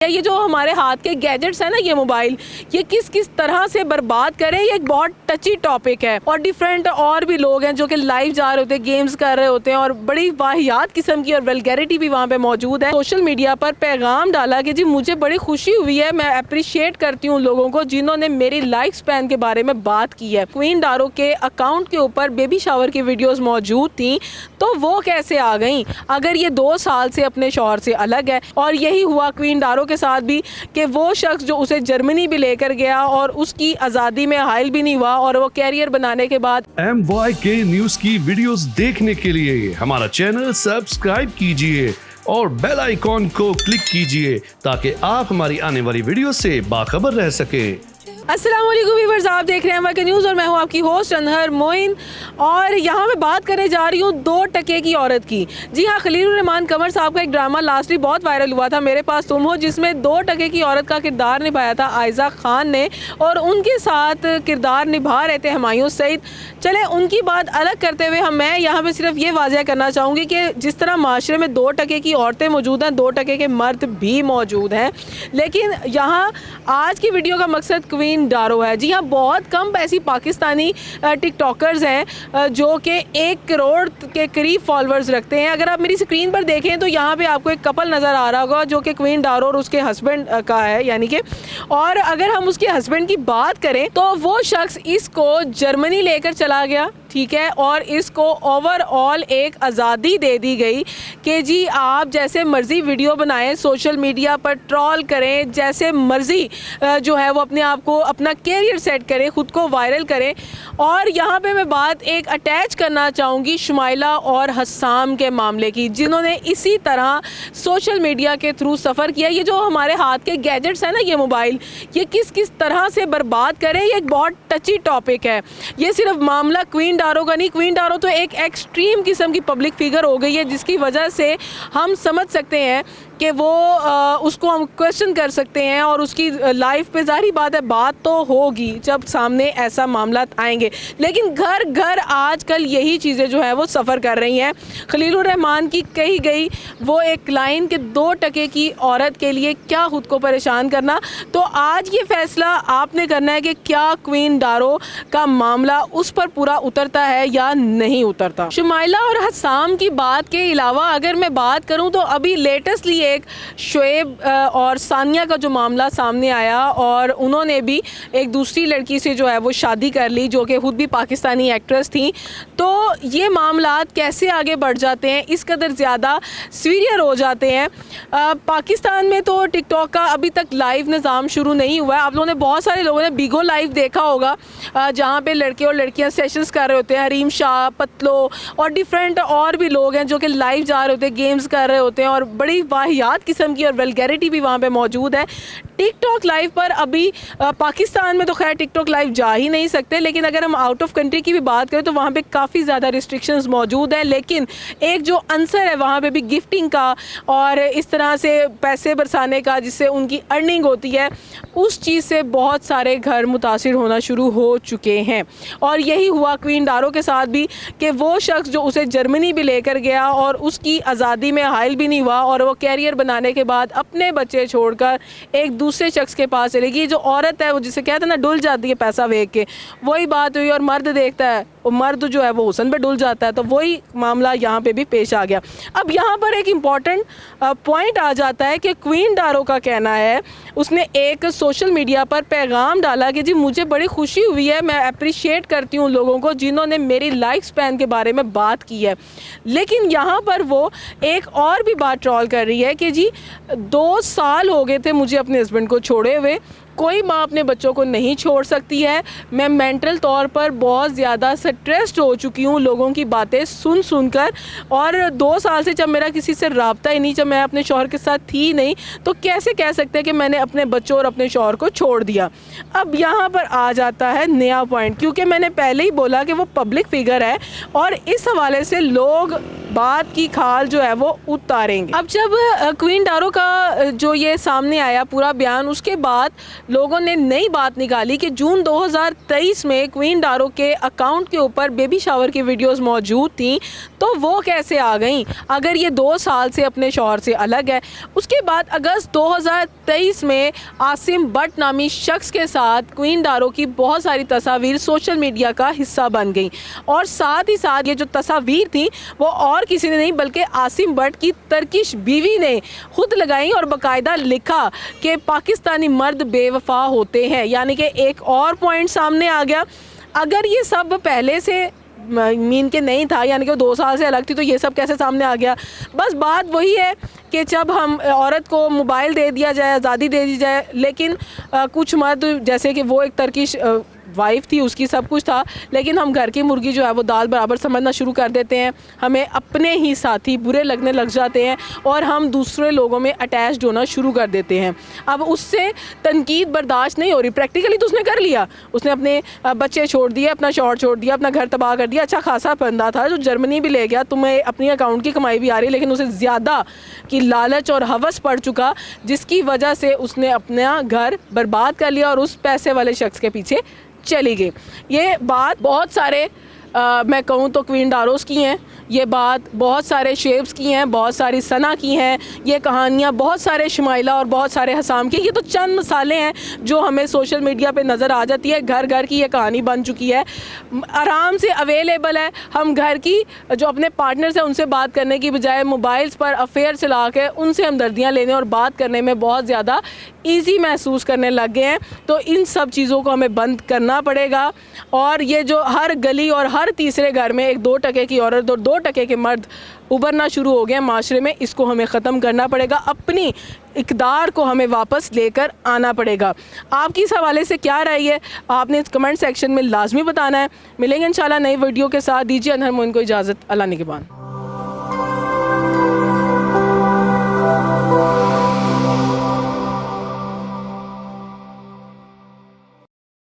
ये जो हमारे हाथ के गैजेट्स हैं ना, ये मोबाइल, ये किस किस तरह से बर्बाद करें, ये एक बहुत टची टॉपिक है। और डिफरेंट और भी लोग हैं जो कि लाइव जा रहे होते हैं, गेम्स कर रहे होते हैं और बड़ी वाहियात किस्म की और वल्गैरिटी भी वहाँ पे मौजूद है। सोशल मीडिया पर पैगाम डाला कि जी मुझे बड़ी खुशी हुई है, मैं अप्रिशिएट करती हूँ लोगों को जिन्होंने मेरी लाइफ स्पैन के बारे में बात की है। क्वीन डारो के अकाउंट के ऊपर बेबी शावर की वीडियोज़ मौजूद थी, तो वो कैसे आ गई अगर ये 2 साल से अपने शौहर से अलग है। और यही हुआ क्वीन डारो के साथ भी कि वो शख्स जो उसे जर्मनी भी लेकर गया और उसकी आज़ादी में हाइल भी नहीं हुआ और वो कैरियर बनाने के बाद MYK न्यूज की वीडियोस देखने के लिए हमारा चैनल सब्सक्राइब कीजिए और बेल आइकॉन को क्लिक कीजिए ताकि आप हमारी आने वाली वीडियो से बाखबर रह सकें। अस्सलाम वालेकुम व्यूअर्स, आप देख रहे हैं MYK न्यूज़ और मैं हूं आपकी होस्ट अनहर मोइन। और यहाँ मैं बात करने जा रही हूँ 2 टके की औरत की। जी हाँ, खलीलुर रहमान कमर साहब का एक ड्रामा लास्टली बहुत वायरल हुआ था, मेरे पास तुम हो, जिसमें 2 टके की औरत का किरदार निभाया था आयजा खान ने और उनके साथ किरदार निभा रहे थे हुमायूं सईद। चले उनकी बात अलग करते हुए मैं यहाँ पर सिर्फ ये वाज़ह करना चाहूँगी कि जिस तरह माशरे में 2 टके की औरतें मौजूद हैं, 2 टके के मर्द भी मौजूद हैं, लेकिन यहाँ आज की वीडियो का मकसद क्वीन डारो है। जी हाँ, बहुत कम ऐसी पाकिस्तानी टिकटॉकर्स हैं जो कि 1 करोड़ के करीब फॉलोअर्स रखते हैं। अगर आप मेरी स्क्रीन पर देखें तो यहाँ पे आपको एक कपल नज़र आ रहा होगा जो कि क्वीन डारो और उसके हस्बैंड का है, यानी कि। और अगर हम उसके हस्बैंड की बात करें तो वो शख्स इसको जर्मनी लेकर चला गया, ठीक है, और इसको ओवरऑल एक आज़ादी दे दी गई कि जी आप जैसे मर्ज़ी वीडियो बनाएं, सोशल मीडिया पर ट्रोल करें, जैसे मर्ज़ी जो है वो अपने आप को अपना कैरियर सेट करें, ख़ुद को वायरल करें। और यहाँ पे मैं बात एक अटैच करना चाहूँगी शुमाइला और हस्साम के मामले की, जिन्होंने इसी तरह सोशल मीडिया के थ्रू सफ़र किया। ये जो हमारे हाथ के गैजेट्स हैं ना, ये मोबाइल, ये किस किस तरह से बर्बाद करें, ये एक बहुत टची टॉपिक है। ये सिर्फ मामला क्वीन डारो का नहीं, क्वीन डारो तो एक एक्सट्रीम किस्म की पब्लिक फिगर हो गई है, जिसकी वजह से हम समझ सकते हैं कि वो उसको हम क्वेश्चन कर सकते हैं और उसकी लाइफ पे ज़ाहिर बात है बात तो होगी जब सामने ऐसा मामला आएंगे। लेकिन घर घर आजकल यही चीज़ें जो है वो सफ़र कर रही हैं। खलीलुर रहमान की कही गई वो एक लाइन के 2 टके की औरत के लिए क्या ख़ुद को परेशान करना। तो आज ये फ़ैसला आपने करना है कि क्या क्वीन डारो का मामला उस पर पूरा उतरता है या नहीं उतरता। शुमाइला और हस्साम की बात के अलावा अगर मैं बात करूँ तो अभी लेटेस्टली एक शोएब और सानिया का जो मामला सामने आया और उन्होंने भी एक दूसरी लड़की से जो है वो शादी कर ली जो कि खुद भी पाकिस्तानी एक्ट्रेस थी। तो ये मामलात कैसे आगे बढ़ जाते हैं, इस कदर ज़्यादा सीवियर हो जाते हैं। पाकिस्तान में तो टिकटॉक का अभी तक लाइव निज़ाम शुरू नहीं हुआ है। आप लोगों ने, बहुत सारे लोगों ने बिगो लाइव देखा होगा जहाँ पे लड़के और लड़कियाँ सेशंस कर रहे होते हैं। हरीम शाह, पतलो और डिफरेंट और भी लोग हैं जो कि लाइव जा रहे होते हैं, गेम्स कर रहे होते हैं और बड़ी वाहियात किस्म की और वल्गैरिटी भी वहाँ पे मौजूद है। टिकटॉक लाइव पर अभी पाकिस्तान में तो खैर टिकटॉक लाइव जा ही नहीं सकते, लेकिन अगर हम आउट ऑफ कंट्री की भी बात करें तो वहाँ पे काफ़ी ज़्यादा रिस्ट्रिक्शंस मौजूद है। लेकिन एक जो आंसर है वहाँ पे भी गिफ्टिंग का और इस तरह से पैसे बरसाने का जिससे उनकी अर्निंग होती है, उस चीज़ से बहुत सारे घर मुतासिर होना शुरू हो चुके हैं। और यही हुआ क्वीन डारो के साथ भी कि वो शख्स जो उसे जर्मनी भी लेकर गया और उसकी आज़ादी में हाइल भी नहीं हुआ और वो कैरियर बनाने के बाद अपने बच्चे छोड़कर एक दूसरे शख्स के पास चली गई। जो औरत है वो जिसे कहते हैं ना डुल जाती है पैसा देख के, वही बात हुई। और मर्द देखता है, और मर्द जो है वो हुस्न पे डुल जाता है, तो वही मामला यहाँ पे भी पेश आ गया। अब यहाँ पर एक इम्पॉर्टेंट पॉइंट आ जाता है कि क्वीन डारो का कहना है, उसने एक सोशल मीडिया पर पैगाम डाला कि जी मुझे बड़ी खुशी हुई है, मैं अप्रिशिएट करती हूँ लोगों को जिन्होंने मेरी लाइफ स्पैन के बारे में बात की है। लेकिन यहाँ पर वो एक और भी बात ट्रोल कर रही है कि जी 2 साल हो गए थे मुझे अपने हस्बैंड को छोड़े हुए, कोई माँ अपने बच्चों को नहीं छोड़ सकती है, मैं मेंटल तौर पर बहुत ज़्यादा स्ट्रेस्ड हो चुकी हूँ लोगों की बातें सुन सुनकर। और 2 साल से जब मेरा किसी से रब्ता ही नहीं, जब मैं अपने शौहर के साथ थी नहीं, तो कैसे कह सकते हैं कि मैंने अपने बच्चों और अपने शौहर को छोड़ दिया। अब यहाँ पर आ जाता है नया पॉइंट, क्योंकि मैंने पहले ही बोला कि वो पब्लिक फिगर है और इस हवाले से लोग बात की खाल जो है वो उतारेंगे। अब जब क्वीन डारो का जो ये सामने आया पूरा बयान, उसके बाद लोगों ने नई बात निकाली कि जून 2023 में क्वीन डारो के अकाउंट के ऊपर बेबी शावर की वीडियोस मौजूद थी, तो वो कैसे आ गई अगर ये 2 साल से अपने शौहर से अलग है। उसके बाद अगस्त 2023 में आसिम बट नामी शख्स के साथ क्वीन डारो की बहुत सारी तस्वीर सोशल मीडिया का हिस्सा बन गई, और साथ ही साथ ये जो तस्वीर थी वो और किसी ने नहीं बल्कि आसिम बट की तर्किश बीवी ने खुद लगाई और बाकायदा लिखा कि पाकिस्तानी मर्द बेवफा होते हैं। यानी कि एक और पॉइंट सामने आ गया। अगर ये सब पहले से मीन के नहीं था, यानी कि वो 2 साल से अलग थी, तो ये सब कैसे सामने आ गया। बस बात वही है कि जब हम औरत को मोबाइल दे दिया जाए, आज़ादी दे दी जाए, लेकिन कुछ मर्द जैसे कि वो एक तर्किश वाइफ थी, उसकी सब कुछ था, लेकिन हम घर की मुर्गी जो है वो दाल बराबर समझना शुरू कर देते हैं। हमें अपने ही साथी बुरे लगने लग जाते हैं और हम दूसरे लोगों में अटैच्ड होना शुरू कर देते हैं। अब उससे तनकीद बर्दाश्त नहीं हो रही। प्रैक्टिकली तो उसने कर लिया, उसने अपने बच्चे छोड़ दिए, अपना शौहर छोड़ दिया, अपना घर तबाह कर दिया। अच्छा खासा बंदा था जो जर्मनी भी ले गया, तुम्हें अपनी अकाउंट की कमाई भी आ रही, लेकिन उसे ज़्यादा की लालच और हवस पड़ चुका, जिसकी वजह से उसने अपना घर बर्बाद कर लिया और उस पैसे वाले शख्स के पीछे चली गई। ये बात बहुत सारे मैं कहूँ तो क्वीन डारोस की हैं, ये बात बहुत सारे शेब्स की हैं, बहुत सारी सना की हैं, ये कहानियाँ बहुत सारे शुमाइला और बहुत सारे हसाम की। ये तो चंद मिसालें हैं जो हमें सोशल मीडिया पे नज़र आ जाती है। घर घर की ये कहानी बन चुकी है, आराम से अवेलेबल है। हम घर की जो अपने पार्टनर्स हैं उनसे बात करने की बजाय मोबाइल्स पर अफेयर चला के उनसे हमदर्दियाँ लेने और बात करने में बहुत ज़्यादा ईजी महसूस करने लग गए हैं। तो इन सब चीज़ों को हमें बंद करना पड़ेगा। और ये जो हर गली और हर तीसरे घर में एक 2 टके की औरत और 2 टके के मर्द उभरना शुरू हो गए माशरे में, इसको हमें ख़त्म करना पड़ेगा। अपनी इक़दार को हमें वापस लेकर आना पड़ेगा। आपकी इस हवाले से क्या राय है, आपने इस कमेंट सेक्शन में लाजमी बताना है। मिलेंगे इंशाल्लाह नई वीडियो के साथ। दीजिए अनहर मोइन को इजाज़त। अल्लाह निगहबान।